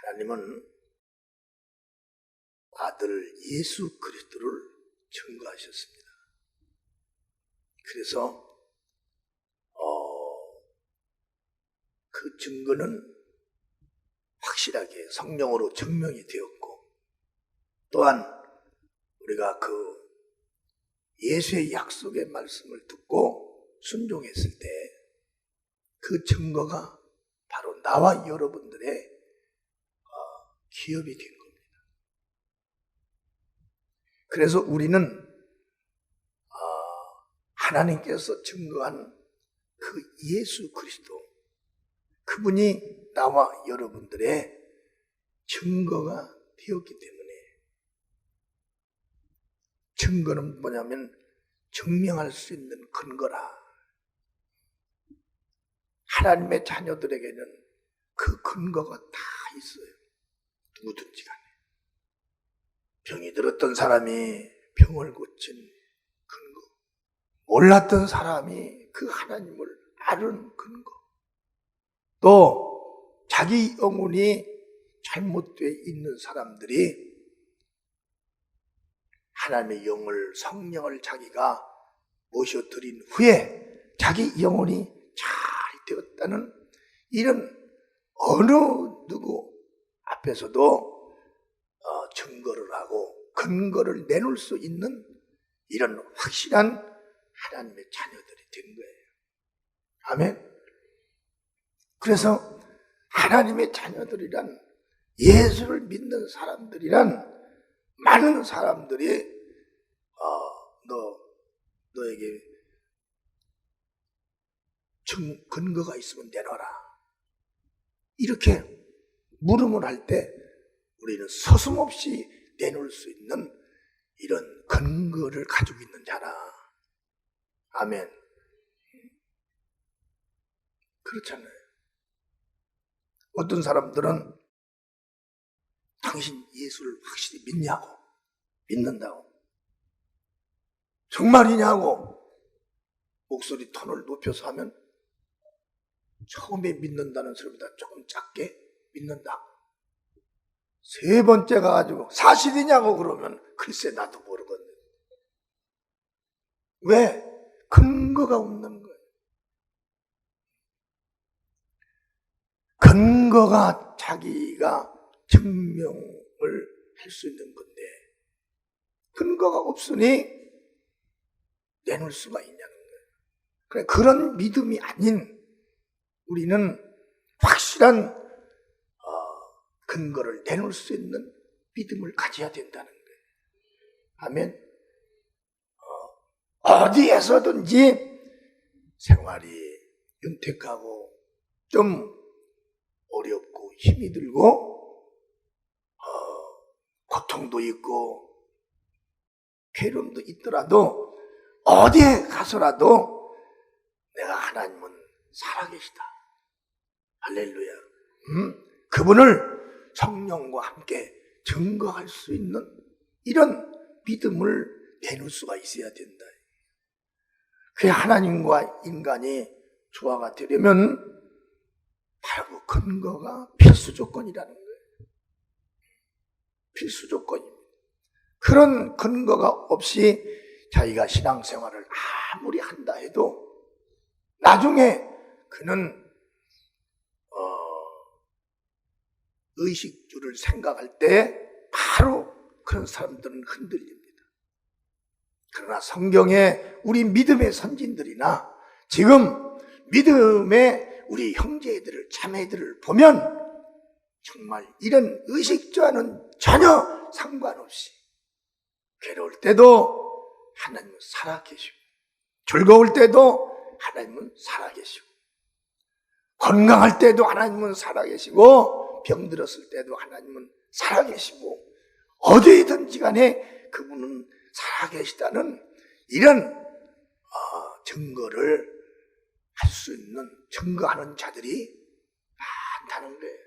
하나님은 아들 예수 그리스도를 증거하셨습니다. 그래서 그 증거는 확실하게 성령으로 증명이 되었고, 또한 우리가 그 예수의 약속의 말씀을 듣고 순종했을 때 그 증거가 바로 나와 여러분들의 기업이 된 겁니다. 그래서 우리는 하나님께서 증거한 그 예수 그리스도, 그분이 나와 여러분들의 증거가 되었기 때문에, 증거는 뭐냐면 증명할 수 있는 근거라. 하나님의 자녀들에게는 그 근거가 다 있어요. 누구든지 간에. 병이 들었던 사람이 병을 고친 근거, 몰랐던 사람이 그 하나님을 아는 근거, 또 자기 영혼이 잘못되어 있는 사람들이 하나님의 영을, 성령을 자기가 모셔드린 후에 자기 영혼이 잘 되었다는 이런 어느 누구 앞에서도 증거를 하고 근거를 내놓을 수 있는 이런 확실한 하나님의 자녀들이 된 거예요. 아멘. 그래서 하나님의 자녀들이란, 예수를 믿는 사람들이란, 많은 사람들이 너에게 근거가 있으면 내놔라, 이렇게 물음을 할 때 우리는 서슴없이 내놓을 수 있는 이런 근거를 가지고 있는 자라. 아멘. 그렇잖아요. 어떤 사람들은 당신 예수를 확실히 믿냐고, 믿는다고, 정말이냐고 목소리 톤을 높여서 하면 처음에 믿는다는 소리보다 조금 작게 믿는다. 세 번째 가가지고 사실이냐고 그러면 글쎄 나도 모르거든. 왜? 근거가 없는 거예요. 근거가 자기가 증명을 할 수 있는 건데, 근거가 없으니 내놓을 수가 있냐는 거예요. 그래, 그런 믿음이 아닌 우리는 확실한 근거를 내놓을 수 있는 믿음을 가져야 된다는 거예요. 아멘. 어디에서든지 생활이 윤택하고 좀 어렵고 힘이 들고 고통도 있고 괴로움도 있더라도 어디에 가서라도 내가 하나님은 살아계시다, 할렐루야, 그분을 성령과 함께 증거할 수 있는 이런 믿음을 내놓을 수가 있어야 된다. 그게 하나님과 인간이 조화가 되려면 바로 그 근거가 필수 조건이라는 거예요. 필수 조건입니다. 그런 근거가 없이 자기가 신앙생활을 아무리 한다 해도 나중에 그는 의식주를 생각할 때 바로 그런 사람들은 흔들립니다. 그러나 성경에 우리 믿음의 선진들이나 지금 믿음의 우리 형제들을, 자매들을 보면 정말 이런 의식주와는 전혀 상관없이 괴로울 때도 하나님은 살아계시고, 즐거울 때도 하나님은 살아계시고, 건강할 때도 하나님은 살아계시고, 병들었을 때도 하나님은 살아계시고, 어디든지 간에 그분은 살아계시다는 이런 증거를 할 수 있는, 증거하는 자들이 많다는 거예요.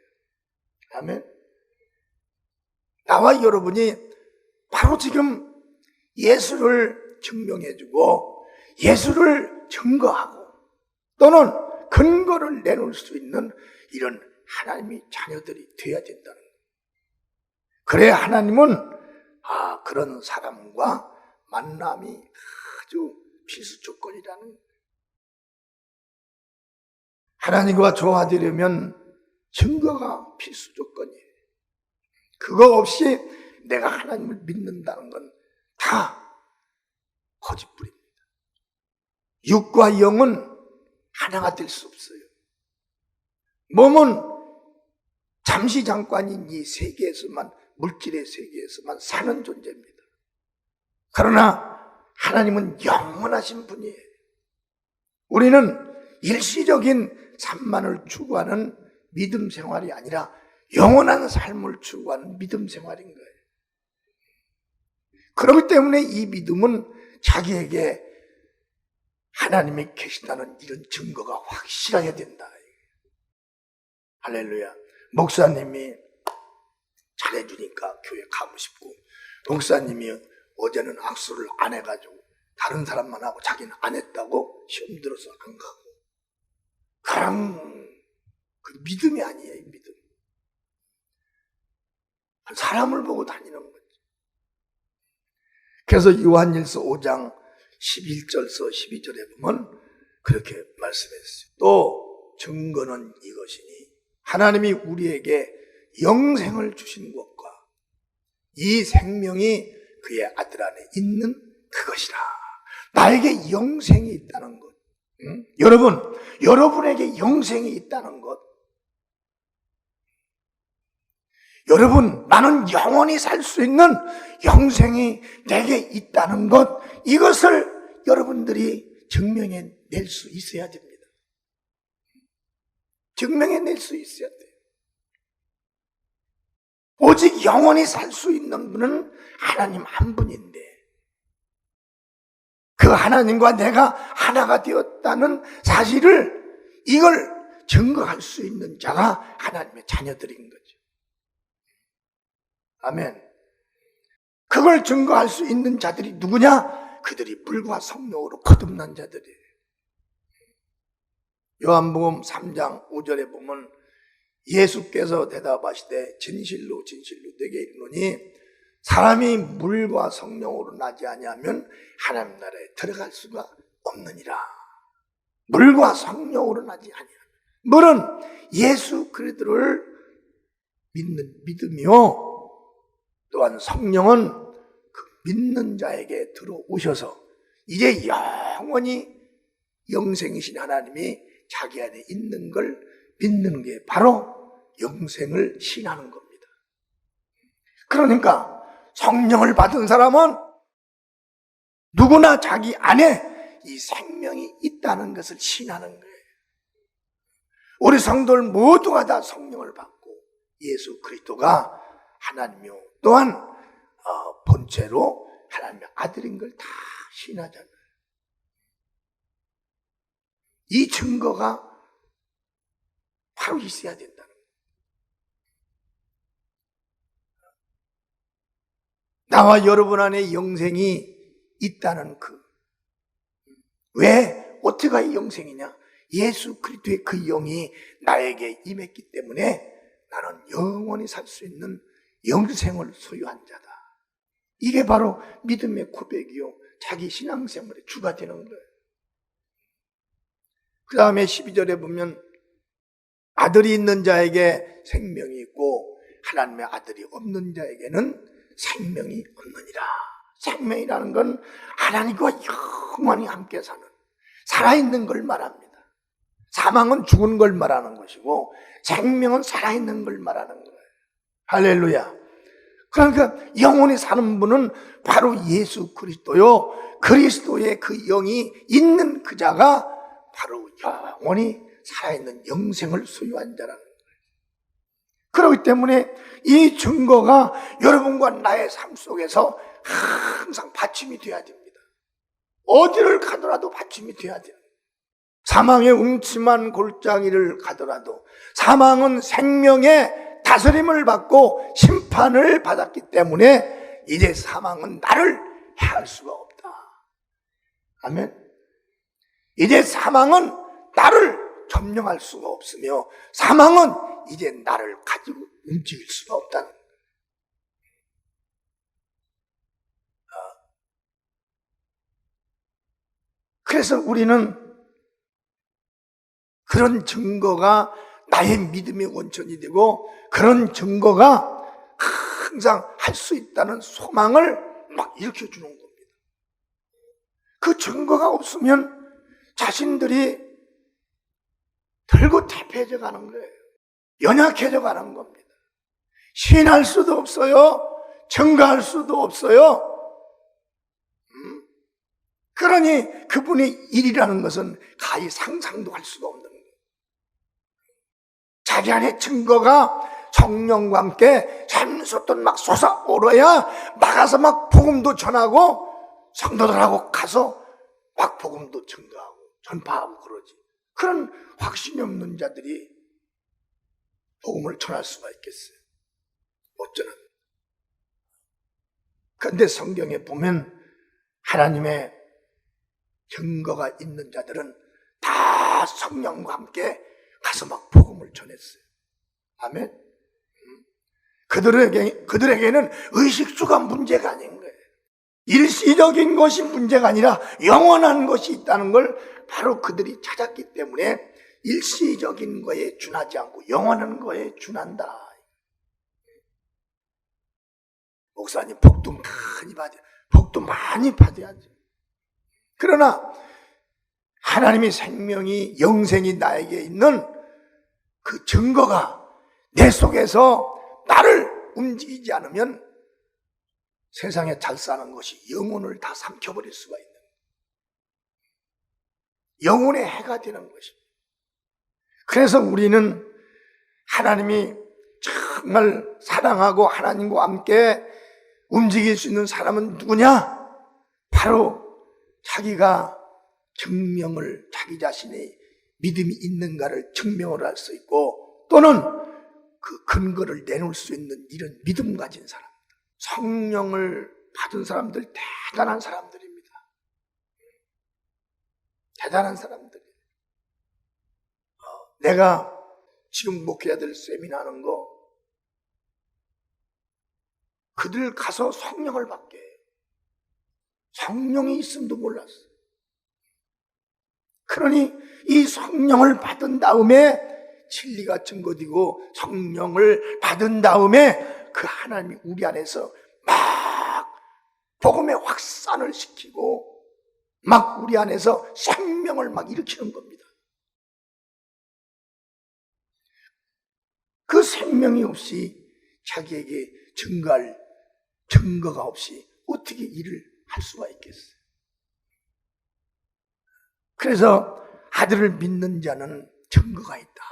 아멘. 나와 여러분이 바로 지금 예수를 증명해주고 예수를 증거하고 또는 근거를 내놓을 수 있는 이런 하나님의 자녀들이 되어야 된다는 거예요. 그래야 하나님은 그런 사람과 만남이 아주 필수 조건이라는 거예요. 하나님과 조화되려면 증거가 필수 조건이에요. 그거 없이 내가 하나님을 믿는다는 건 다 거짓부립니다. 육과 영은 하나가 될 수 없어요. 몸은 잠시 잠깐인 이 세계에서만, 물질의 세계에서만 사는 존재입니다. 그러나 하나님은 영원하신 분이에요. 우리는 일시적인 삶만을 추구하는 믿음 생활이 아니라 영원한 삶을 추구하는 믿음 생활인 거예요. 그렇기 때문에 이 믿음은 자기에게 하나님이 계시다는 이런 증거가 확실해야 된다. 할렐루야. 목사님이 잘해주니까 교회 가고 싶고, 목사님이 어제는 악수를 안 해가지고 다른 사람만 하고 자기는 안 했다고 시험 들어서 안 가고, 그런 그 믿음이 아니에요. 믿음. 사람을 보고 다니는 거죠. 그래서 요한일서 5장 11절서 12절에 보면 그렇게 말씀했어요. 또 증거는 이것이니 하나님이 우리에게 영생을 주신 것과 이 생명이 그의 아들 안에 있는 그것이라. 나에게 영생이 있다는 것. 여러분에게 영생이 있다는 것. 여러분, 나는 영원히 살 수 있는 영생이 내게 있다는 것, 이것을 여러분들이 증명해 낼 수 있어야 됩니다. 증명해 낼 수 있어야 돼요. 오직 영원히 살 수 있는 분은 하나님 한 분인데, 그 하나님과 내가 하나가 되었다는 사실을, 이걸 증거할 수 있는 자가 하나님의 자녀들인 거죠. 아멘. 그걸 증거할 수 있는 자들이 누구냐? 그들이 물과 성령으로 거듭난 자들이에요. 요한복음 3장 5절에 보면 예수께서 대답하시되 진실로 진실로 내게 이르노니 사람이 물과 성령으로 나지 아니하면 하나님 나라에 들어갈 수가 없느니라. 물과 성령으로 나지 아니하면, 물은 예수 그리스도를 믿는 믿음이요, 또한 성령은 그 믿는 자에게 들어오셔서 이제 영원히 영생이신 하나님이 자기 안에 있는 걸 믿는 게 바로 영생을 신하는 겁니다. 그러니까 성령을 받은 사람은 누구나 자기 안에 이 생명이 있다는 것을 신하는 거예요. 우리 성도들 모두가 다 성령을 받고 예수 그리스도가 하나님이요, 또한 본체로 하나님의 아들인 걸 다 신하잖아요. 이 증거가 바로 있어야 된다는 거예요. 나와 여러분 안에 영생이 있다는 왜? 어떻게 영생이냐? 예수 그리스도의 그 영이 나에게 임했기 때문에 나는 영원히 살 수 있는 영생을 소유한 자다. 이게 바로 믿음의 고백이요, 자기 신앙생활의 주가 되는 거예요. 그 다음에 12절에 보면 아들이 있는 자에게 생명이 있고 하나님의 아들이 없는 자에게는 생명이 없느니라. 생명이라는 건 하나님과 영원히 함께 사는, 살아있는 걸 말합니다. 사망은 죽은 걸 말하는 것이고 생명은 살아있는 걸 말하는 거예요. 할렐루야. 그러니까 영원히 사는 분은 바로 예수 그리스도요, 그리스도의 그 영이 있는 그 자가 바로 영원히 살아있는 영생을 소유한 자라는 거예요. 그렇기 때문에 이 증거가 여러분과 나의 삶 속에서 항상 받침이 돼야 됩니다. 어디를 가더라도 받침이 돼야 돼요. 사망의 음침한 골짜기를 가더라도 사망은 생명의 다스림을 받고 심판을 받았기 때문에 이제 사망은 나를 해할 수가 없다. 아멘. 이제 사망은 나를 점령할 수가 없으며 사망은 이제 나를 가지고 움직일 수가 없다는 거예요. 그래서 우리는 그런 증거가 나의 믿음의 원천이 되고 그런 증거가 항상 할 수 있다는 소망을 막 일으켜주는 겁니다. 그 증거가 없으면 자신들이 덜고 퇴폐해져 가는 거예요. 연약해져 가는 겁니다. 시인할 수도 없어요. 증거할 수도 없어요. 그러니 그분의 일이라는 것은 가히 상상도 할 수가 없는 거예요. 자기 안에 증거가 성령과 함께 샘솟던 막 솟아오르야 나가서 막 복음도 전하고 성도들하고 가서 막 복음도 증거하고 전파하고 그러지. 그런 확신이 없는 자들이 복음을 전할 수가 있겠어요? 어쩌나. 그런데 성경에 보면 하나님의 증거가 있는 자들은 다 성령과 함께 가서 막 복음을 전했어요. 아멘. 그들에게는 의식주가 문제가 아닌 거예요. 일시적인 것이 문제가 아니라 영원한 것이 있다는 걸 바로 그들이 찾았기 때문에 일시적인 거에 준하지 않고 영원한 거에 준한다. 목사님 복도 많이 받아야죠. 그러나 하나님의 생명이 영생이 나에게 있는 그 증거가 내 속에서 나를 움직이지 않으면 세상에 잘 사는 것이 영혼을 다 삼켜버릴 수가 있는 거예요. 영혼의 해가 되는 것입니다. 그래서 우리는 하나님이 정말 사랑하고 하나님과 함께 움직일 수 있는 사람은 누구냐? 바로 자기가 증명을 자기 자신의 믿음이 있는가를 증명을 할 수 있고 또는 그 근거를 내놓을 수 있는 이런 믿음 가진 사람들, 성령을 받은 사람들 대단한 사람들입니다. 대단한 사람들. 내가 지금 목회자들 세미나 하는 거 그들 가서 성령을 받게 해요. 성령이 있음도 몰랐어. 그러니 이 성령을 받은 다음에 진리가 증거되고 성령을 받은 다음에 그 하나님이 우리 안에서 막 복음의 확산을 시키고 막 우리 안에서 생명을 막 일으키는 겁니다. 그 생명이 없이 자기에게 증거할 증거가 없이 어떻게 일을 할 수가 있겠어요? 그래서 아들을 믿는 자는 증거가 있다.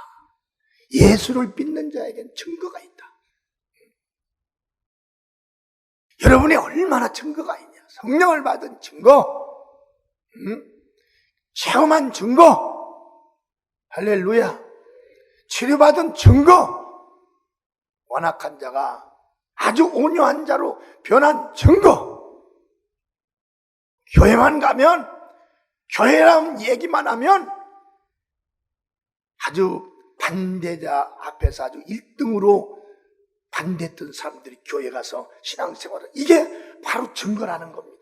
예수를 믿는 자에겐 증거가 있다. 여러분이 얼마나 증거가 있냐? 성령을 받은 증거, 체험한 증거, 할렐루야. 치료받은 증거, 완악한 자가 아주 온유한 자로 변한 증거. 교회만 가면, 교회라는 얘기만 하면 아주 반대자 앞에서 아주 1등으로 반대했던 사람들이 교회 가서 신앙생활을, 이게 바로 증거라는 겁니다.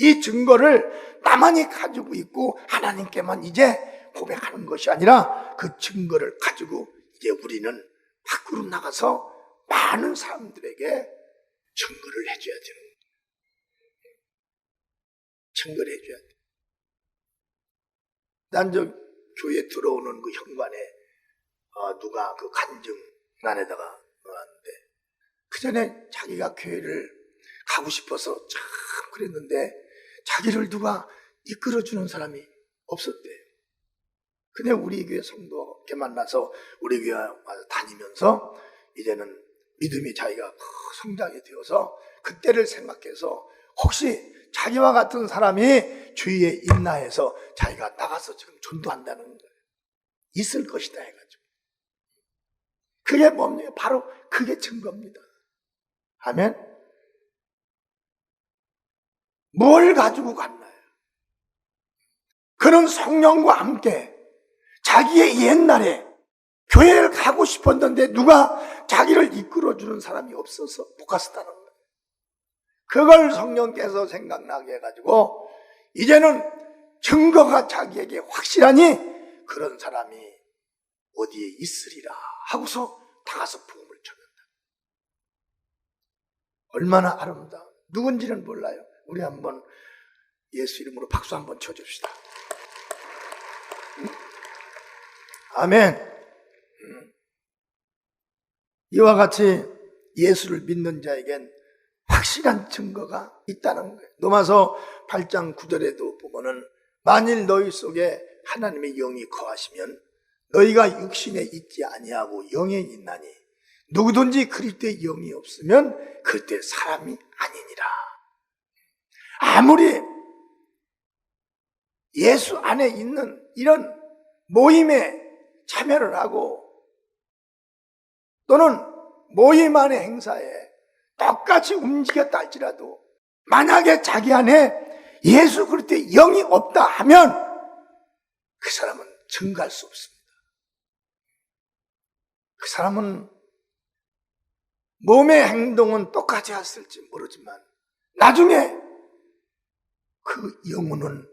이 증거를 나만이 가지고 있고 하나님께만 이제 고백하는 것이 아니라 그 증거를 가지고 이제 우리는 밖으로 나가서 많은 사람들에게 증거를 해줘야 되는 거예요. 증거를 해줘야 돼. 난 저 교회에 들어오는 그 현관에 누가 그 간증란에다가 넣었는데 그 전에 자기가 교회를 가고 싶어서 참 그랬는데 자기를 누가 이끌어주는 사람이 없었대요. 근데 우리 교회 성도께 만나서 우리 교회 와서 다니면서 이제는 믿음이 자기가 성장이 되어서 그때를 생각해서 혹시 자기와 같은 사람이 주위에 있나 해서 자기가 나가서 지금 전도한다는 거예요. 있을 것이다 해가지고. 그게 뭡니까? 바로 그게 증거입니다. 아멘? 뭘 가지고 갔나요? 그런 성령과 함께 자기의 옛날에 교회를 가고 싶었는데 누가 자기를 이끌어주는 사람이 없어서 못 갔었다는 거예요. 그걸 성령께서 생각나게 해가지고 이제는 증거가 자기에게 확실하니 그런 사람이 어디에 있으리라 하고서 다가서 복음을 전한다. 얼마나 아름다운, 누군지는 몰라요. 우리 한번 예수 이름으로 박수 한번 쳐줍시다. 아멘. 이와 같이 예수를 믿는 자에겐 확실한 증거가 있다는 거예요. 로마서 8장 9절에도 보면은 만일 너희 속에 하나님의 영이 거하시면 너희가 육신에 있지 아니하고 영에 있나니 누구든지 그리스도의 영이 없으면 그때 사람이 아니니라. 아무리 예수 안에 있는 이런 모임에 참여를 하고 또는 모임 안의 행사에 똑같이 움직였다 할지라도 만약에 자기 안에 예수 그리스도의 영이 없다 하면 그 사람은 증거할 수 없습니다. 그 사람은 몸의 행동은 똑같이 했을지 모르지만 나중에 그 영혼은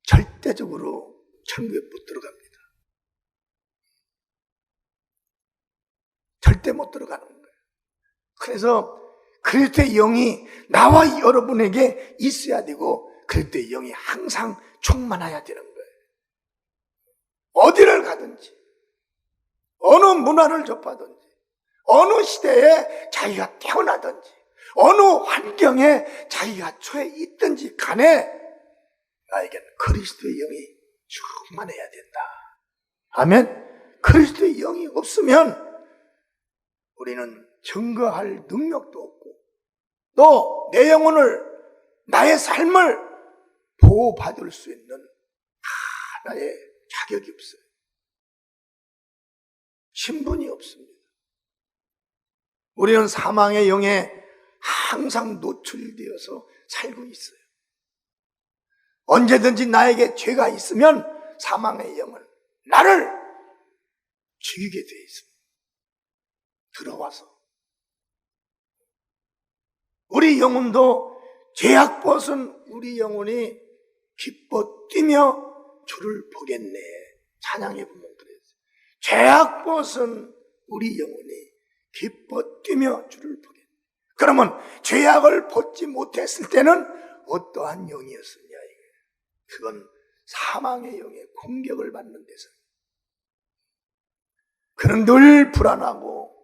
절대적으로 천국에 못 들어갑니다. 절대 못 들어가는 거예요. 그래서 그리스도의 영이 나와 여러분에게 있어야 되고 그리스도의 영이 항상 충만해야 되는 거예요. 어디를 가든지 어느 문화를 접하든지 어느 시대에 자기가 태어나든지 어느 환경에 자기가 처해 있든지 간에 나에게는 그리스도의 영이 충만해야 된다. 아멘. 그리스도의 영이 없으면 우리는 증거할 능력도 없고 또 내 영혼을 나의 삶을 보호받을 수 있는 하나의 자격이 없어요. 신분이 없습니다. 우리는 사망의 영에 항상 노출되어서 살고 있어요. 언제든지 나에게 죄가 있으면 사망의 영은 나를 죽이게 되어 있습니다. 들어와서 우리 영혼도 죄악 벗은 우리 영혼이 기뻐 뛰며 주를 보겠네. 찬양해 보면 그래요. 죄악 벗은 우리 영혼이 기뻐 뛰며 주를 보겠네. 그러면 죄악을 벗지 못했을 때는 어떠한 영이었느냐 이거예요. 그건 사망의 영의 공격을 받는 데서 그는 늘 불안하고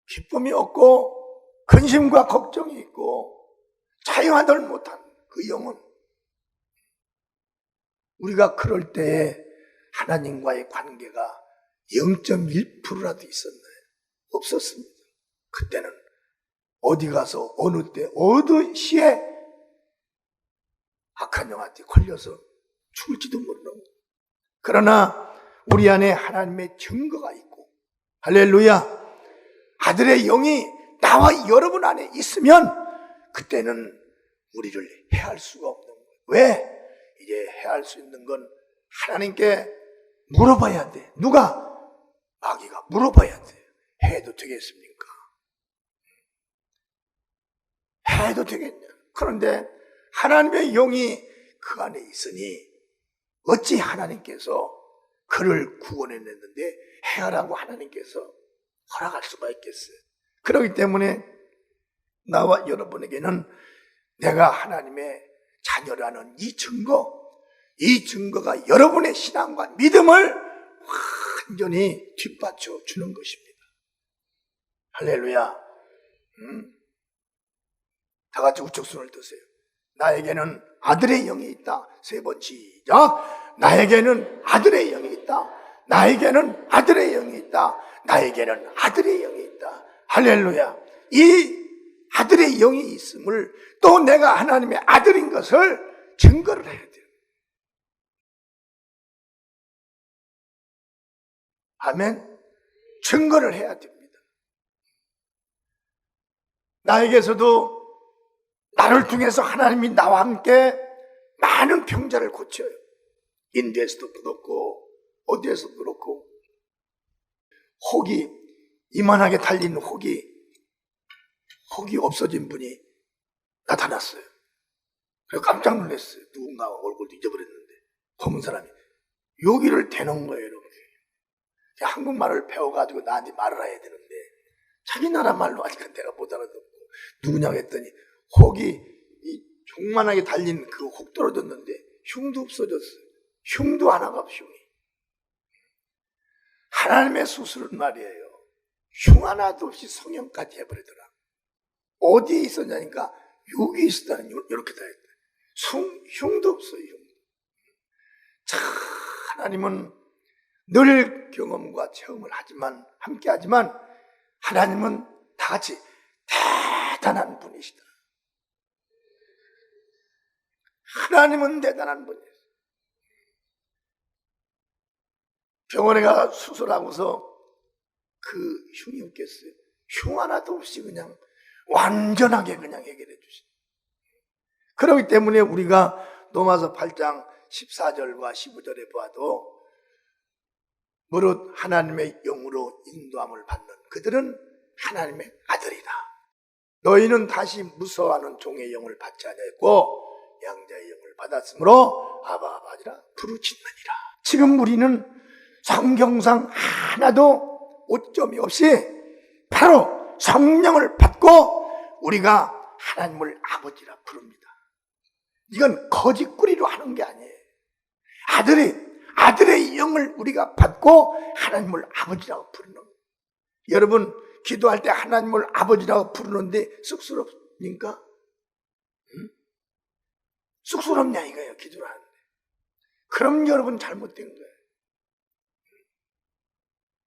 기쁨이 없고 근심과 걱정이 있고 자유하들 못한 그 영혼. 우리가 그럴 때에 하나님과의 관계가 0.1%라도 있었나요? 없었습니다. 그때는 어디 가서 어느 때 어느 시에 악한 영한테 걸려서 죽을지도 모르는 거예요. 그러나 우리 안에 하나님의 증거가 있고 할렐루야, 아들의 영이 나와 여러분 안에 있으면 그때는 우리를 해할 수가 없는 거예요. 왜? 이제 해할 수 있는 건 하나님께 물어봐야 돼. 누가? 마귀가 물어봐야 돼. 해도 되겠습니까? 해도 되겠냐? 그런데 하나님의 영이 그 안에 있으니 어찌 하나님께서 그를 구원해냈는데 해하라고 하나님께서 허락할 수가 있겠어요? 그렇기 때문에 나와 여러분에게는 내가 하나님의 자녀라는 이 증거가 여러분의 신앙과 믿음을 완전히 뒷받쳐 주는 것입니다. 할렐루야. 다 같이 우측 손을 드세요. 나에게는 아들의 영이 있다. 3번 시작. 나에게는 아들의 영이 있다. 나에게는 아들의 영이 있다. 나에게는 아들의 영이 있다. 할렐루야. 이 아들의 영이 있음을 또 내가 하나님의 아들인 것을 증거를 해야 돼요. 아멘. 증거를 해야 됩니다. 나에게서도 나를 통해서 하나님이 나와 함께 많은 병자를 고쳐요. 인도에서도 그렇고 어디에서도 그렇고 혹이, 이만하게 달린 혹이 없어진 분이 나타났어요. 그래서 깜짝 놀랐어요. 누군가 얼굴도 잊어버렸는데 검은 사람이 여기를 대는 거예요. 이렇게 한국말을 배워가지고 나한테 말을 해야 되는데 자기 나라 말로 하니까 내가 못 알아듣고 누구냐고 했더니 혹이 조그만하게 달린 그 혹 떨어졌는데 흉도 없어졌어요. 흉도 하나가 없어. 흉이. 하나님의 수술은 말이에요. 흉 하나도 없이 성형까지 해버리더라. 어디에 있었냐니까 여기 있었다는 이렇게 다 했다. 흉도 없어요. 흉도. 참 하나님은 늘 경험과 체험을 함께하지만 하나님은 다 같이 대단한 분이시다. 하나님은 대단한 분이에요. 병원에 가 수술하고서 그 흉이 없겠어요. 흉 하나도 없이 그냥 완전하게 그냥 해결해 주신. 그렇기 때문에 우리가 로마서 8장 14절과 15절에 봐도 무릇 하나님의 영으로 인도함을 받는 그들은 하나님의 아들이다. 너희는 다시 무서워하는 종의 영을 받지 아니하였고 양자의 영을 받았으므로 아바 아버지라 부르짖느니라. 지금 우리는 성경상 하나도 오점이 없이 바로 성령을 받고 우리가 하나님을 아버지라 부릅니다. 이건 거짓구리로 하는 게 아니에요. 아들의 영을 우리가 받고 하나님을 아버지라고 부르는 거예요. 여러분 기도할 때 하나님을 아버지라고 부르는데 쑥스럽습니까? 쑥스럽냐 이거예요. 기도를 하는데. 그럼 여러분 잘못된 거예요.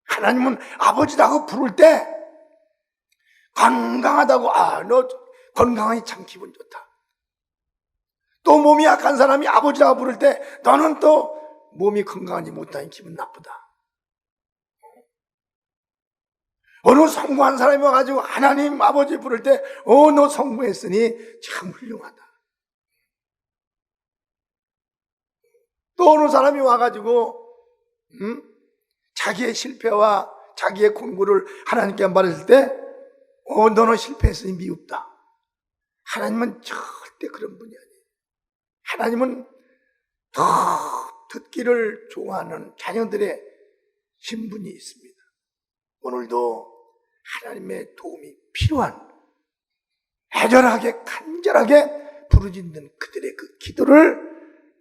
하나님은 아버지라고 부를 때 건강하다고, 너 건강하니 참 기분 좋다. 또 몸이 약한 사람이 아버지라고 부를 때 너는 또 몸이 건강하지 못하니 기분 나쁘다. 어느 성공한 사람이 와가지고 하나님 아버지 부를 때 너 성공했으니 참 훌륭하다. 또 어느 사람이 와가지고 자기의 실패와 자기의 공부를 하나님께 말했을 때 너는 실패했으니 미흡다. 하나님은 절대 그런 분이 아니에요. 하나님은 더 듣기를 좋아하는 자녀들의 신분이 있습니다. 오늘도 하나님의 도움이 필요한 애절하게 간절하게 부르짖는 그들의 그 기도를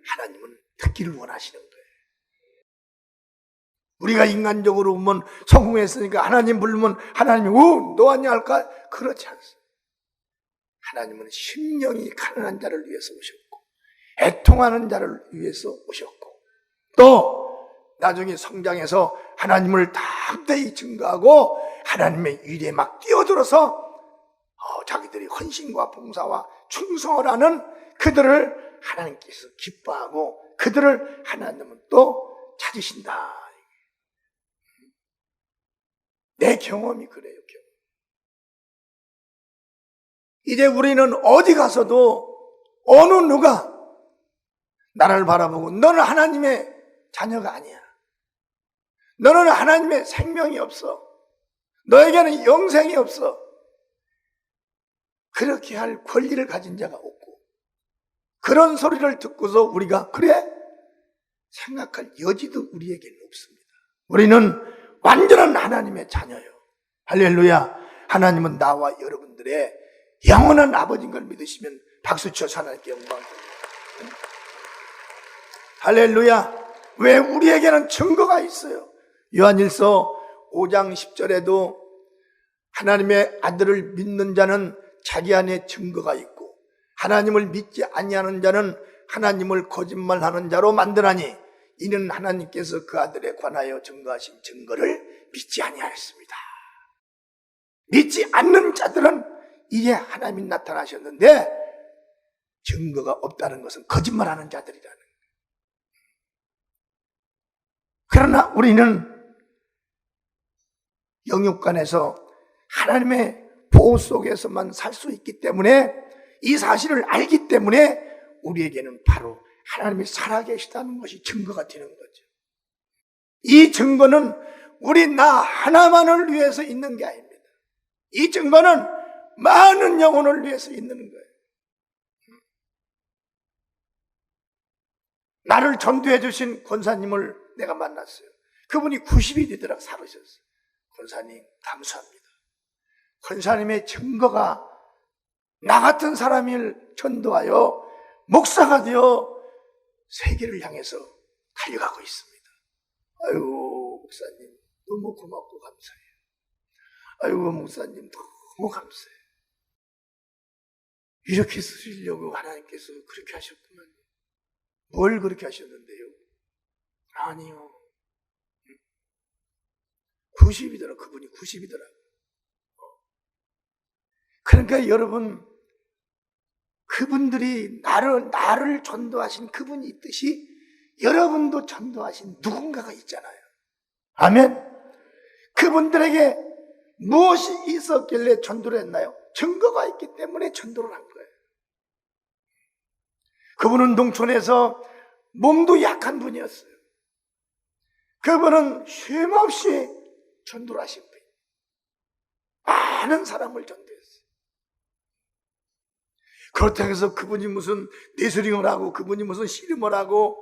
하나님은 듣기를 원하시는 거예요. 우리가 인간적으로 보면 성공했으니까 하나님 부르면 하나님이 너 왔냐 할까? 그렇지 않습니다. 하나님은 심령이 가난한 자를 위해서 오셨고 애통하는 자를 위해서 오셨고 또 나중에 성장해서 하나님을 담대히 증거하고 하나님의 일에 막 뛰어들어서 자기들이 헌신과 봉사와 충성을 하는 그들을 하나님께서 기뻐하고 그들을 하나님은 또 찾으신다. 내 경험이 그래요. 이제 우리는 어디 가서도 어느 누가 나를 바라보고 너는 하나님의 자녀가 아니야. 너는 하나님의 생명이 없어. 너에게는 영생이 없어. 그렇게 할 권리를 가진 자가 없고 그런 소리를 듣고서 우리가 그래? 생각할 여지도 우리에게는 없습니다. 우리는 완전한 하나님의 자녀예요. 할렐루야. 하나님은 나와 여러분들의 영원한 아버지인 걸 믿으시면 박수쳐서 하나님께 영광 드립니다. 할렐루야. 왜? 우리에게는 증거가 있어요. 요한일서 5장 10절에도 하나님의 아들을 믿는 자는 자기 안에 증거가 있고 하나님을 믿지 아니하는 자는 하나님을 거짓말하는 자로 만드나니 이는 하나님께서 그 아들에 관하여 증거하신 증거를 믿지 아니하였습니다. 믿지 않는 자들은 이제 하나님이 나타나셨는데 증거가 없다는 것은 거짓말하는 자들이라는 거예요. 그러나 우리는 영육간에서 하나님의 보호 속에서만 살 수 있기 때문에 이 사실을 알기 때문에 우리에게는 바로 하나님이 살아계시다는 것이 증거가 되는 거죠. 이 증거는 우리 나 하나만을 위해서 있는 게 아닙니다. 이 증거는 많은 영혼을 위해서 있는 거예요. 나를 전도해 주신 권사님을 내가 만났어요. 그분이 90이 되더라고 살으셨어요. 권사님 감사합니다. 권사님의 증거가 나 같은 사람을 전도하여 목사가 되어 세계를 향해서 달려가고 있습니다. 아이고 목사님 너무 고맙고 감사해요. 아이고 목사님 너무 감사해요. 이렇게 쓰시려고 하나님께서 그렇게 하셨구만. 뭘 그렇게 하셨는데요? 아니요. 90이더라. 그분이 90이더라. 그러니까 여러분, 그분들이 나를 전도하신 그분이 있듯이 여러분도 전도하신 누군가가 있잖아요. 아멘. 그분들에게 무엇이 있었길래 전도를 했나요? 증거가 있기 때문에 전도를 한 거예요. 그분은 농촌에서 몸도 약한 분이었어요. 그분은 쉼없이 전도를 하신 분이에요. 많은 사람을 전도했어요. 그렇다고 해서 그분이 무슨 내수링을 하고 그분이 무슨 씨름을 하고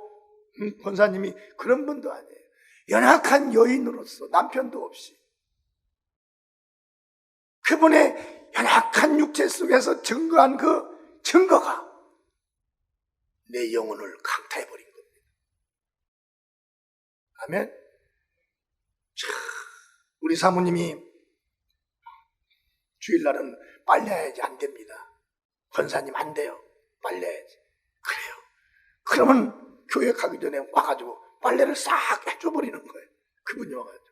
권사님이 그런 분도 아니에요. 연약한 여인으로서 남편도 없이 그분의 연약한 육체 속에서 증거한 그 증거가 내 영혼을 강타해버린 겁니다. 아멘. 자, 우리 사모님이 주일날은 빨래해야지 안 됩니다. 권사님 안 돼요. 빨래해야지. 그래요. 그러면 교회 가기 전에 와가지고 빨래를 싹 해줘버리는 거예요. 그분이 와가지고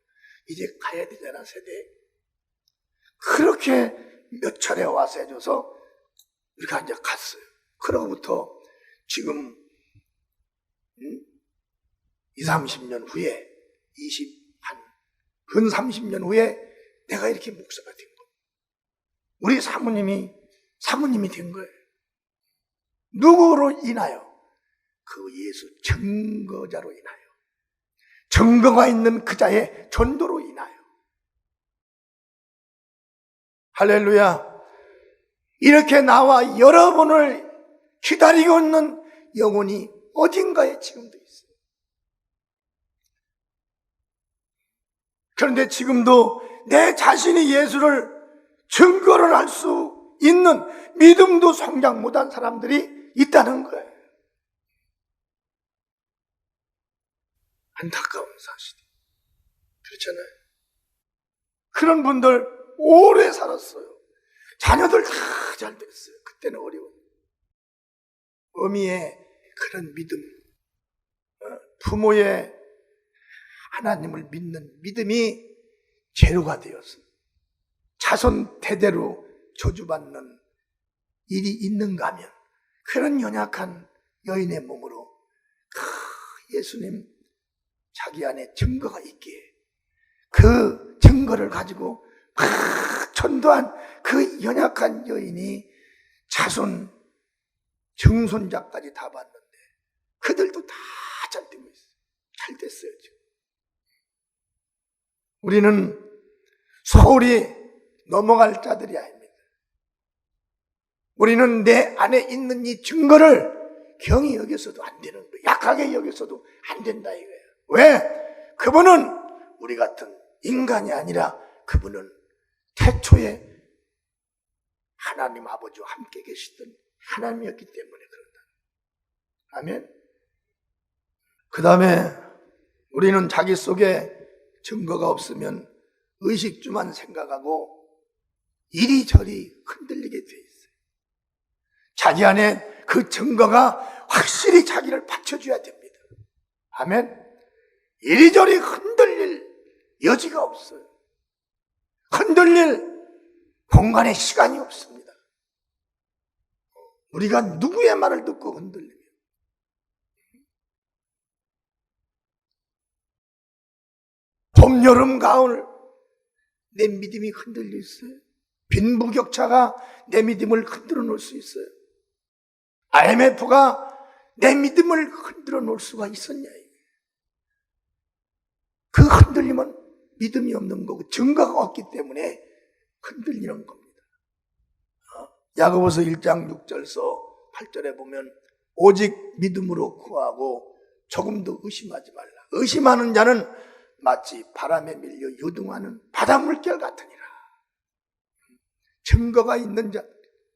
이제 가야 되잖아 세대. 그렇게 몇 차례 와서 해줘서 우리가 이제 갔어요. 그러고부터 지금 20-30년 후에 근 30년 후에 내가 이렇게 목사가 된 거예요. 우리 사모님이 된 거예요. 누구로 인하여? 그 예수 증거자로 인하여. 증거가 있는 그 자의 전도로 인하여. 할렐루야. 이렇게 나와 여러분을 기다리고 있는 영혼이 어딘가에 지금도 있어요. 그런데 지금도 내 자신이 예수를 증거를 할 수 있는 믿음도 성장 못한 사람들이 있다는 거예요. 안타까운 사실이. 그렇잖아요. 그런 분들 오래 살았어요. 자녀들 다 잘 됐어요. 그때는 어려워. 어미의 그런 믿음, 부모의 하나님을 믿는 믿음이 재료가 되어서 자손 대대로 저주받는 일이 있는가 하면 그런 연약한 여인의 몸으로 예수님 자기 안에 증거가 있기에 그 증거를 가지고 막 전도한 그 연약한 여인이 자손 증손자까지 다 봤는데 그들도 다 잘 되고 있어요. 잘 됐어요 지금. 우리는 소홀히 넘어갈 자들이 아닙니다. 우리는 내 안에 있는 이 증거를 경히 여겨서도 안 되는 거예요. 약하게 여겨서도 안 된다 이거예요. 왜? 그분은 우리 같은 인간이 아니라 그분은 태초에 하나님 아버지와 함께 계시던 하나님이었기 때문에 그런다. 아멘. 그 다음에 우리는 자기 속에 증거가 없으면 의식주만 생각하고 이리저리 흔들리게 돼 있어요. 자기 안에 그 증거가 확실히 자기를 받쳐줘야 됩니다. 아멘. 이리저리 흔들릴 여지가 없어요. 흔들릴 공간에 시간이 없습니다. 우리가 누구의 말을 듣고 흔들리면 봄, 여름, 가을 내 믿음이 흔들려 있어요. 빈부격차가 내 믿음을 흔들어 놓을 수 있어요. IMF가 내 믿음을 흔들어 놓을 수가 있었냐. 그 흔들림은 믿음이 없는 거고 증거가 없기 때문에 흔들리는 겁니다. 야고보서 1장 6절서 8절에 보면 오직 믿음으로 구하고 조금도 의심하지 말라. 의심하는 자는 마치 바람에 밀려 요동하는 바닷물결 같으니라. 증거가 있는 자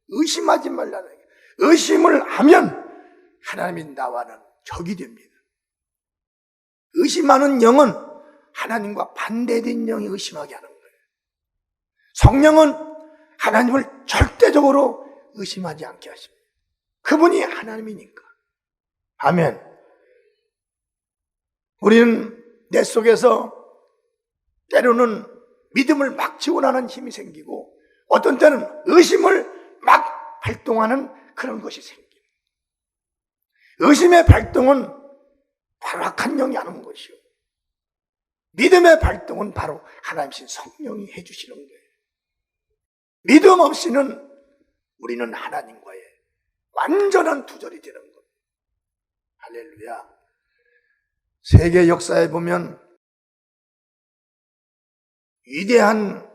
의심하지 말라는 거예요. 의심을 하면 하나님이 나와는 적이 됩니다. 의심하는 영은 하나님과 반대된 영이 의심하게 하는 거예요. 성령은 하나님을 절대적으로 의심하지 않게 하십니다. 그분이 하나님이니까. 아멘. 우리는 내 속에서 때로는 믿음을 막 지원하는 힘이 생기고 어떤 때는 의심을 막 발동하는 그런 것이 생깁니다. 의심의 발동은 바로 악한 영이 하는 것이요. 믿음의 발동은 바로 하나님이신 성령이 해주시는 거예요. 믿음 없이는 우리는 하나님과의 완전한 두절이 되는 겁니다. 할렐루야. 세계 역사에 보면 위대한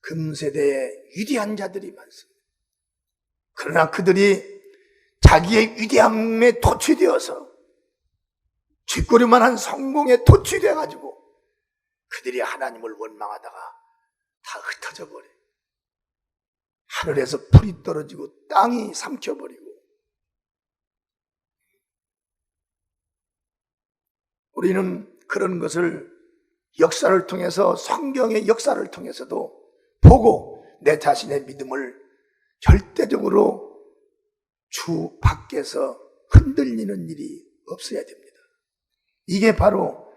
금세대의 위대한 자들이 많습니다. 그러나 그들이 자기의 위대함에 도취되어서 쥐꼬리만한 성공에 도취되어가지고 그들이 하나님을 원망하다가 다 흩어져 버려요. 하늘에서 불이 떨어지고 땅이 삼켜버리고. 우리는 그런 것을 역사를 통해서, 성경의 역사를 통해서도 보고 내 자신의 믿음을 절대적으로 주 밖에서 흔들리는 일이 없어야 됩니다. 이게 바로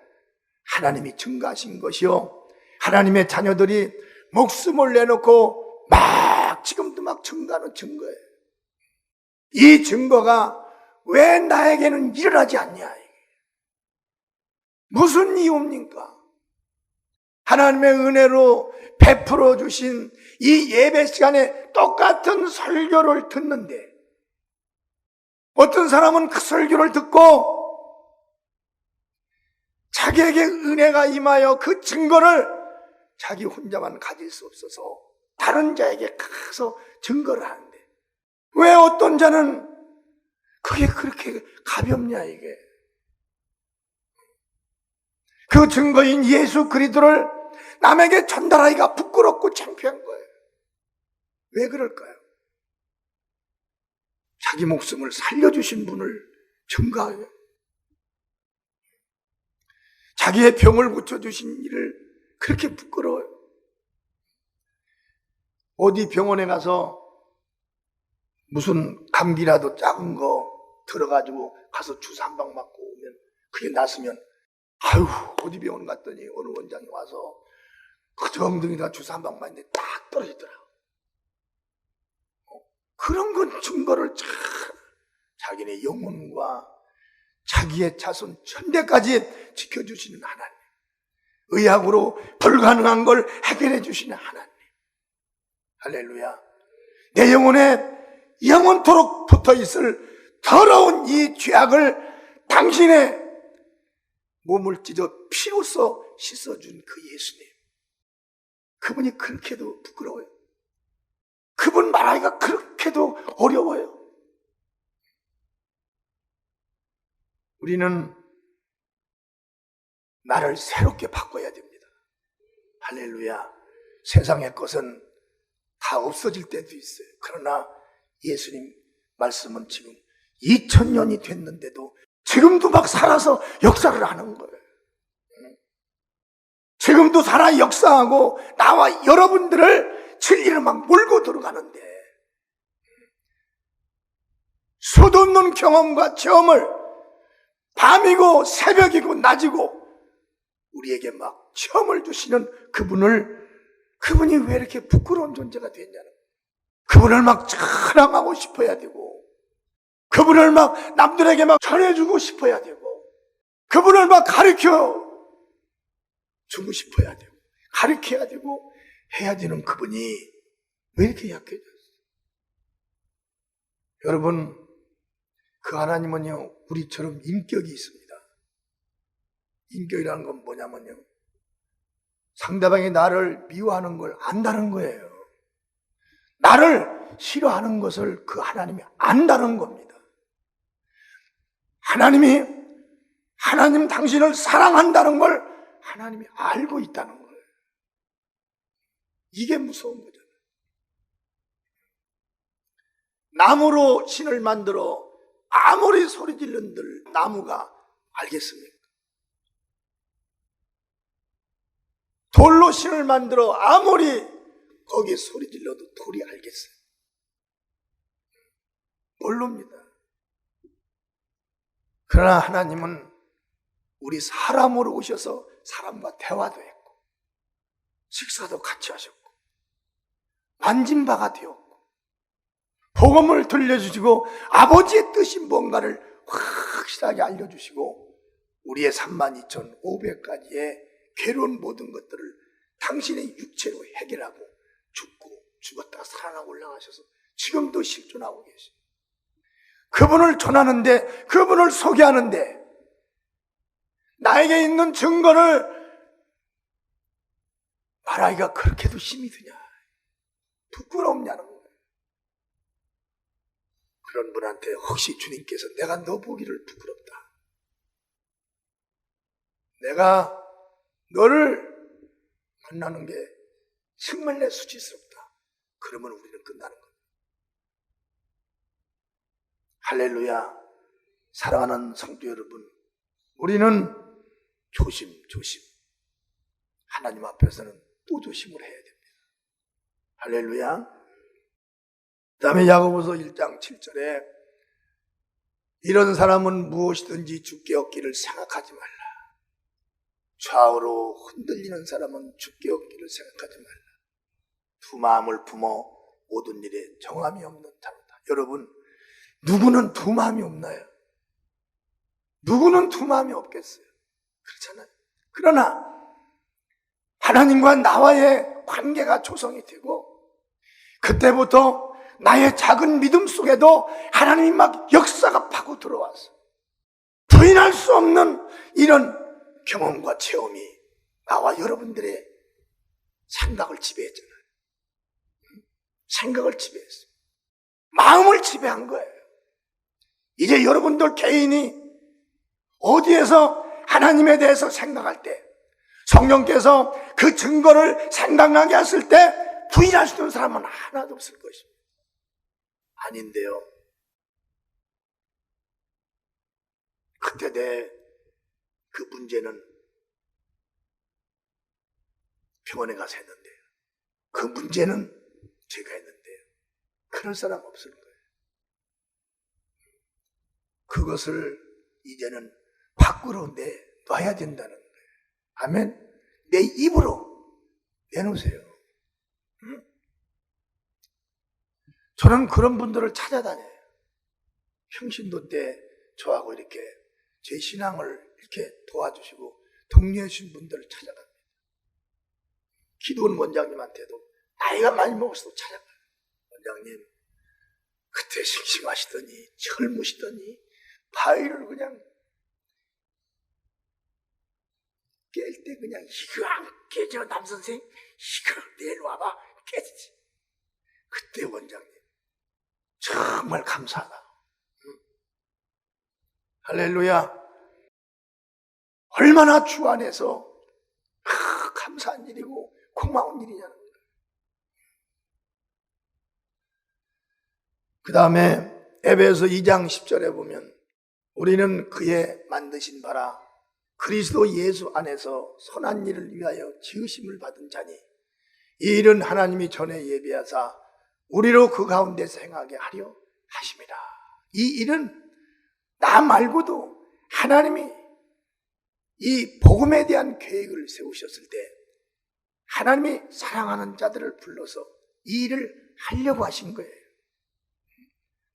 하나님이 증거하신 것이요, 하나님의 자녀들이 목숨을 내놓고 지금도 막 증거하는 증거예요. 이 증거가 왜 나에게는 일어나지 않냐? 무슨 이유입니까? 하나님의 은혜로 베풀어 주신 이 예배 시간에 똑같은 설교를 듣는데 어떤 사람은 그 설교를 듣고 자기에게 은혜가 임하여 그 증거를 자기 혼자만 가질 수 없어서 다른 자에게 가서 증거를 하는데, 왜 어떤 자는 그게 그렇게 가볍냐 이게. 그 증거인 예수 그리스도를 남에게 전달하기가 부끄럽고 창피한 거예요. 왜 그럴까요? 자기 목숨을 살려주신 분을 증거하여 자기의 병을 고쳐주신 일을 그렇게 부끄러워요. 어디 병원에 가서 무슨 감기라도 작은 거 들어가지고 가서 주사 한 방 맞고 오면 그게 났으면 아유, 어디 병원 갔더니 어느 원장이 와서 그 엉덩이다 주사 한 방 맞는데 딱 떨어지더라고. 그런 건 증거를 참 자기네 영혼과 자기의 자손 천대까지 지켜주시는 하나님, 의학으로 불가능한 걸 해결해 주시는 하나님. 할렐루야. 내 영혼에 영원토록 붙어있을 더러운 이 죄악을 당신의 몸을 찢어 피로써 씻어준 그 예수님, 그분이 그렇게도 부끄러워요. 그분 말하기가 그렇게도 어려워요. 우리는 나를 새롭게 바꿔야 됩니다. 할렐루야. 세상의 것은 다 없어질 때도 있어요. 그러나 예수님 말씀은 지금 2000년이 됐는데도 지금도 막 살아서 역사를 하는 거예요. 지금도 살아 역사하고 나와 여러분들을 진리를 막 몰고 들어가는데, 수도 없는 경험과 체험을 밤이고 새벽이고 낮이고 우리에게 막 체험을 주시는 그분이 왜 이렇게 부끄러운 존재가 됐냐는, 그분을 막 자랑하고 싶어야 되고, 그분을 막 남들에게 막 전해주고 싶어야 되고, 그분을 막 가르쳐 주고 싶어야 되고, 가르쳐야 되고 해야 되는 그분이 왜 이렇게 약해졌어요? 여러분, 그 하나님은요, 우리처럼 인격이 있습니다. 인격이라는 건 뭐냐면요, 상대방이 나를 미워하는 걸 안다는 거예요. 나를 싫어하는 것을 그 하나님이 안다는 겁니다. 하나님 당신을 사랑한다는 걸 하나님이 알고 있다는 거예요. 이게 무서운 거잖아요. 나무로 신을 만들어 아무리 소리 질른들 나무가 알겠습니까? 돌로 신을 만들어 아무리 거기에 소리 질러도 돌이 알겠어요? 모릅니다. 그러나 하나님은 우리 사람으로 오셔서 사람과 대화도 했고 식사도 같이 하셨고 만진 바가 되었고 복음을 들려주시고 아버지의 뜻이 뭔가를 확실하게 알려주시고 우리의 32,500가지의 괴로운 모든 것들을 당신의 육체로 해결하고 죽고 죽었다가 살아나고 올라가셔서 지금도 실존하고 계십니다. 그분을 전하는데, 그분을 소개하는데 나에게 있는 증거를 말하기가 그렇게도 힘이 드냐, 부끄럽냐는 거예요. 그런 분한테 혹시 주님께서 내가 너 보기를 부끄럽다, 내가 너를 만나는 게 정말 내 수치스럽다, 그러면 우리는 끝나는 겁니다. 할렐루야. 사랑하는 성도 여러분, 우리는 조심 하나님 앞에서는 또 조심을 해야 됩니다. 할렐루야. 그 다음에 야고보서 1장 7절에 이런 사람은 무엇이든지 주께 얻기를 생각하지 말라. 좌우로 흔들리는 사람은 주께 얻기를 생각하지 말라. 두 마음을 품어 모든 일에 정함이 없는 자로다. 여러분, 누구는 두 마음이 없나요? 누구는 두 마음이 없겠어요? 그렇잖아요. 그러나 하나님과 나와의 관계가 조성이 되고 그때부터 나의 작은 믿음 속에도 하나님이 막 역사가 파고 들어와서 부인할 수 없는 이런 경험과 체험이 나와 여러분들의 생각을 지배했잖아요. 생각을 지배했어요. 마음을 지배한 거예요. 이제 여러분들 개인이 어디에서 하나님에 대해서 생각할 때 성령께서 그 증거를 생각나게 했을 때 부인할 수 있는 사람은 하나도 없을 것입니다. 아닌데요. 그때 그 문제는 병원에 가서 했는데요. 그 문제는 제가 했는데요. 그럴 사람 없을 거예요. 그것을 이제는 밖으로 내놔야 된다는 거예요. 아멘. 내 입으로 내놓으세요. 응? 저는 그런 분들을 찾아다녀요. 평신도 때 저하고 이렇게 제 신앙을 이렇게 도와주시고 독려해 주신 분들을 찾아갑니다. 기도원 원장님한테도 나이가 많이 먹어서도 찾아가요. 원장님, 그때 싱싱하시더니 젊으시더니 바위를 그냥 깰 때 그냥 이거 안 깨져, 남선생 이거 내일 와봐 깨지지. 그때 원장님 정말 감사하다. 할렐루야. 얼마나 주 안에서 감사한 일이고 고마운 일이냐는 거예요. 그 다음에 에베소 2장 10절에 보면 우리는 그의 만드신 바라 그리스도 예수 안에서 선한 일을 위하여 지으심을 받은 자니 이 일은 하나님이 전에 예비하사 우리로 그 가운데서 행하게 하려 하심이라. 이 일은 나 말고도 하나님이 이 복음에 대한 계획을 세우셨을 때 하나님이 사랑하는 자들을 불러서 이 일을 하려고 하신 거예요.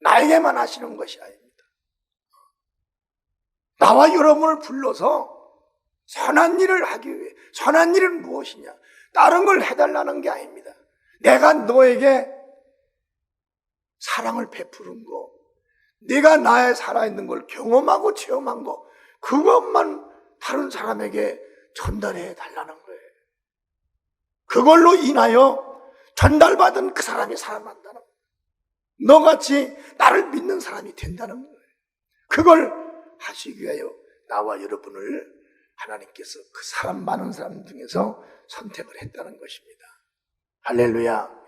나에게만 하시는 것이 아닙니다. 나와 여러분을 불러서 선한 일을 하기 위해, 선한 일은 무엇이냐? 다른 걸 해달라는 게 아닙니다. 내가 너에게 사랑을 베푸는 거, 네가 나의 살아있는 걸 경험하고 체험한 거, 그것만 다른 사람에게 전달해 달라는 거예요. 그걸로 인하여 전달받은 그 사람이 살아난다는 거예요. 너같이 나를 믿는 사람이 된다는 거예요. 그걸 하시기 위하여 나와 여러분을 하나님께서 그 사람 많은 사람 중에서 선택을 했다는 것입니다. 할렐루야.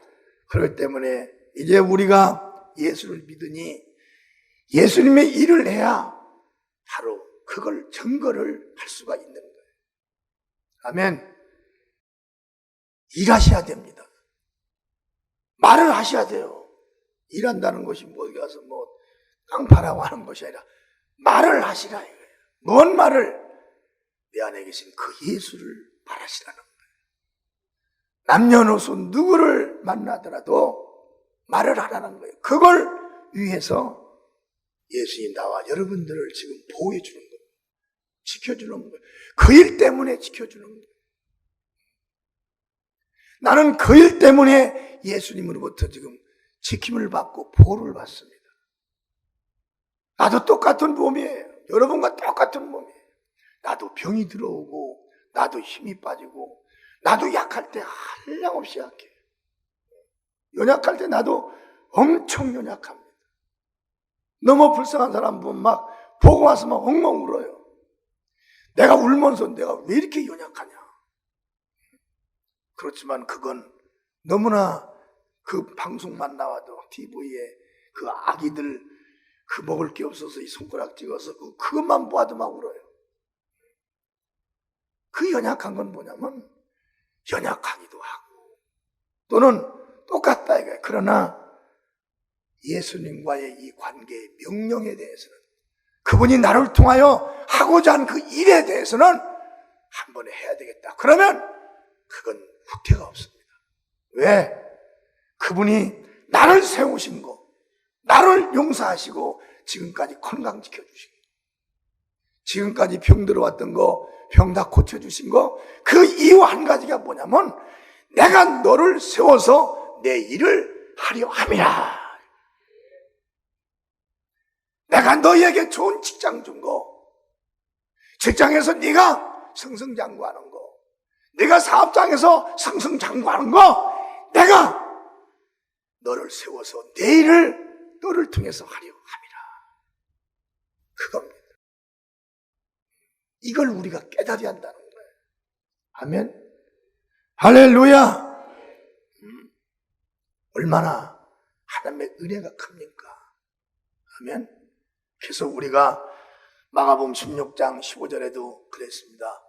그렇기 때문에 이제 우리가 예수를 믿으니 예수님의 일을 해야 바로 그걸 증거를 할 수가 있는 거예요. 아멘. 일하셔야 됩니다. 말을 하셔야 돼요. 일한다는 것이 어디 가서 깡파라고 하는 것이 아니라 말을 하시라 이거예요. 뭔 말을? 내 안에 계신 그 예수를 말하시라는 거예요. 남녀노소 누구를 만나더라도 말을 하라는 거예요. 그걸 위해서 예수님 나와 여러분들을 지금 보호해 주는 거예요. 지켜주는 거예요. 그 일 때문에 지켜주는 거예요. 나는 그 일 때문에 예수님으로부터 지금 지킴을 받고 보호를 받습니다. 나도 똑같은 몸이에요. 여러분과 똑같은 몸이에요. 나도 병이 들어오고 나도 힘이 빠지고 나도 약할 때 한량없이 약해요. 연약할 때 나도 엄청 연약합니다. 너무 불쌍한 사람 보면 막 보고 와서 막 엉엉 울어요. 내가 울면서 내가 왜 이렇게 연약하냐. 그렇지만 그건 너무나 그 방송만 나와도 TV에 그 아기들 그 먹을 게 없어서 이 손가락 찍어서 그것만 보아도 막 울어요. 그 연약한 건 뭐냐면 연약하기도 하고 또는 똑같다 이거예요. 그러나 예수님과의 이 관계의 명령에 대해서는 그분이 나를 통하여 하고자 한 그 일에 대해서는 한 번에 해야 되겠다. 그러면 그건 후퇴가 없습니다. 왜? 그분이 나를 세우신 거, 나를 용서하시고 지금까지 건강지켜 주신 거, 지금까지 병 들어왔던 거, 병 다 고쳐주신 거, 그 이유 한 가지가 뭐냐면 내가 너를 세워서 내 일을 하려 함이라. 내가 너희에게 좋은 직장 준 거, 직장에서 네가 승승장구하는 거, 네가 사업장에서 승승장구하는 거, 내가 너를 세워서 내 일을 너를 통해서 하려 함이라. 그겁니다. 이걸 우리가 깨달아야 한다는 거예요. 아멘. 할렐루야. 얼마나 하나님의 은혜가 큽니까? 아멘. 그래서 우리가 마가복음 16장 15절에도 그랬습니다.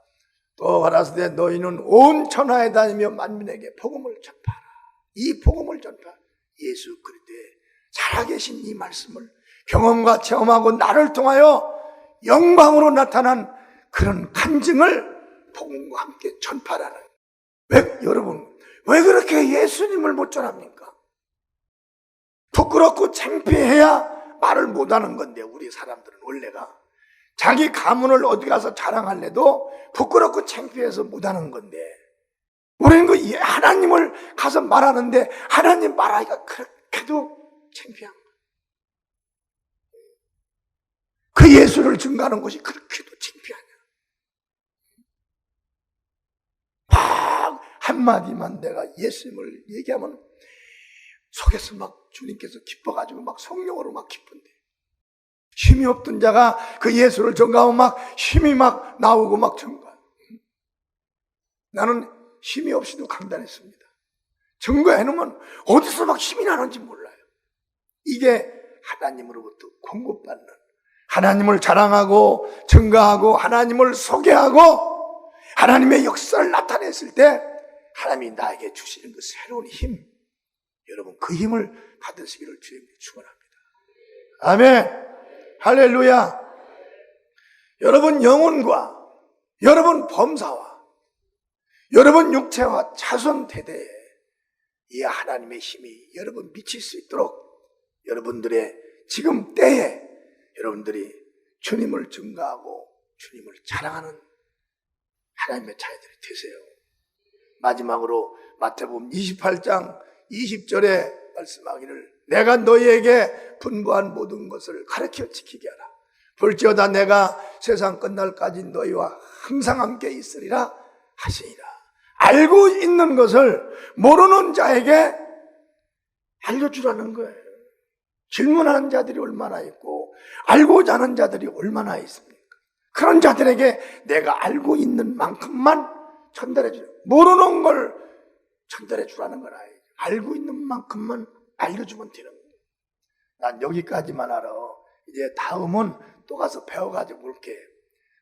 또 가라사대 너희는 온 천하에 다니며 만민에게 복음을 전파하라. 이 복음을 전파. 예수 그리스도의 살아계신 이 말씀을 경험과 체험하고 나를 통하여 영광으로 나타난 그런 간증을 복음과 함께 전파하라는. 왜 여러분 왜 그렇게 예수님을 못 전합니까? 부끄럽고 창피해야 말을 못하는 건데 우리 사람들은 원래가 자기 가문을 어디 가서 자랑할래도 부끄럽고 창피해서 못하는 건데 우리는 그 하나님을 가서 말하는데 하나님 말하기가 그렇게도 창피한 거예요. 그 예수를 증거하는 것이 그렇게도 창피하냐. 막 한마디만 내가 예수님을 얘기하면 속에서 막 주님께서 기뻐가지고 막 성령으로 막 기쁜데 힘이 없던 자가 그 예수를 전가하면 막 힘이 막 나오고 막 전가. 나는 힘이 없이도 강단했습니다. 증거해놓으면 어디서 막 힘이 나는지 몰라요. 이게 하나님으로부터 공급받는, 하나님을 자랑하고 증거하고 하나님을 소개하고 하나님의 역사를 나타냈을 때 하나님이 나에게 주시는 그 새로운 힘, 여러분 그 힘을 받으시기를 주님께 축원합니다. 아멘. 할렐루야. 여러분 영혼과 여러분 범사와 여러분 육체와 자손 대대에 이 하나님의 힘이 여러분 미칠 수 있도록 여러분들의 지금 때에 여러분들이 주님을 증거하고 주님을 자랑하는 하나님의 자녀들이 되세요. 마지막으로 마태복음 28장 20절에 말씀하기를 내가 너희에게 분부한 모든 것을 가르쳐 지키게 하라. 볼지어다 내가 세상 끝날까지 너희와 항상 함께 있으리라 하시니라. 알고 있는 것을 모르는 자에게 알려주라는 거예요. 질문하는 자들이 얼마나 있고 알고자 하는 자들이 얼마나 있습니까? 그런 자들에게 내가 알고 있는 만큼만 전달해 주는, 모르는 걸 전달해 주라는 건 아니에요. 알고 있는 만큼만 알려주면 되는 거예요. 난 여기까지만 알아. 이제 다음은 또 가서 배워가지고 올게.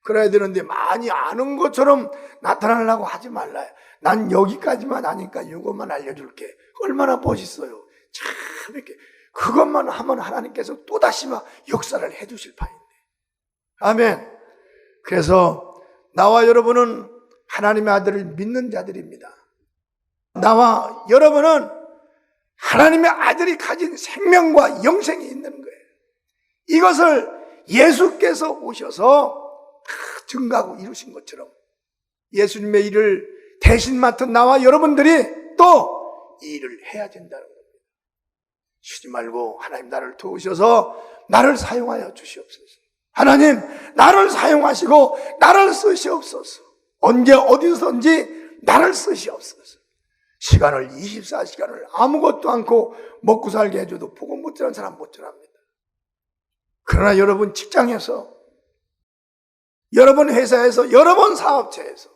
그래야 되는데 많이 아는 것처럼 나타나려고 하지 말라요. 난 여기까지만 아니까 이것만 알려줄게. 얼마나 멋있어요. 참 이렇게 그것만 하면 하나님께서 또다시 막 역사를 해주실 판인데. 아멘. 그래서 나와 여러분은 하나님의 아들을 믿는 자들입니다. 나와 여러분은 하나님의 아들이 가진 생명과 영생이 있는 거예요. 이것을 예수께서 오셔서 다 증거하고 이루신 것처럼 예수님의 일을 대신 맡은 나와 여러분들이 또 이 일을 해야 된다는 겁니다. 쉬지 말고 하나님 나를 도우셔서 나를 사용하여 주시옵소서. 하나님 나를 사용하시고 나를 쓰시옵소서. 언제 어디서든지 나를 쓰시옵소서. 시간을 24시간을 아무것도 않고 먹고 살게 해줘도 복음 못 전하는 사람 못 전합니다. 그러나 여러분 직장에서, 여러분 회사에서, 여러분 사업체에서,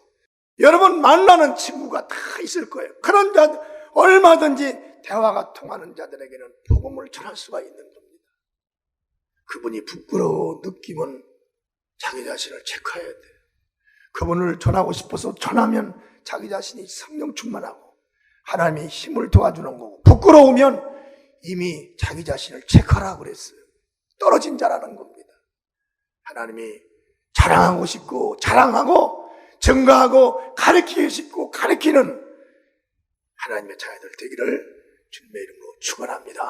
여러분 만나는 친구가 다 있을 거예요. 그런 자들, 얼마든지 대화가 통하는 자들에게는 복음을 전할 수가 있는 겁니다. 그분이 부끄러워 느끼면 자기 자신을 체크해야 돼요. 그분을 전하고 싶어서 전하면 자기 자신이 성령 충만하고 하나님이 힘을 도와주는 거고, 부끄러우면 이미 자기 자신을 체크하라고 그랬어요. 떨어진 자라는 겁니다. 하나님이 자랑하고 싶고 자랑하고 증거하고 가르치고 싶고 가르치는 하나님의 자녀들 되기를 주님의 이름으로 축원합니다.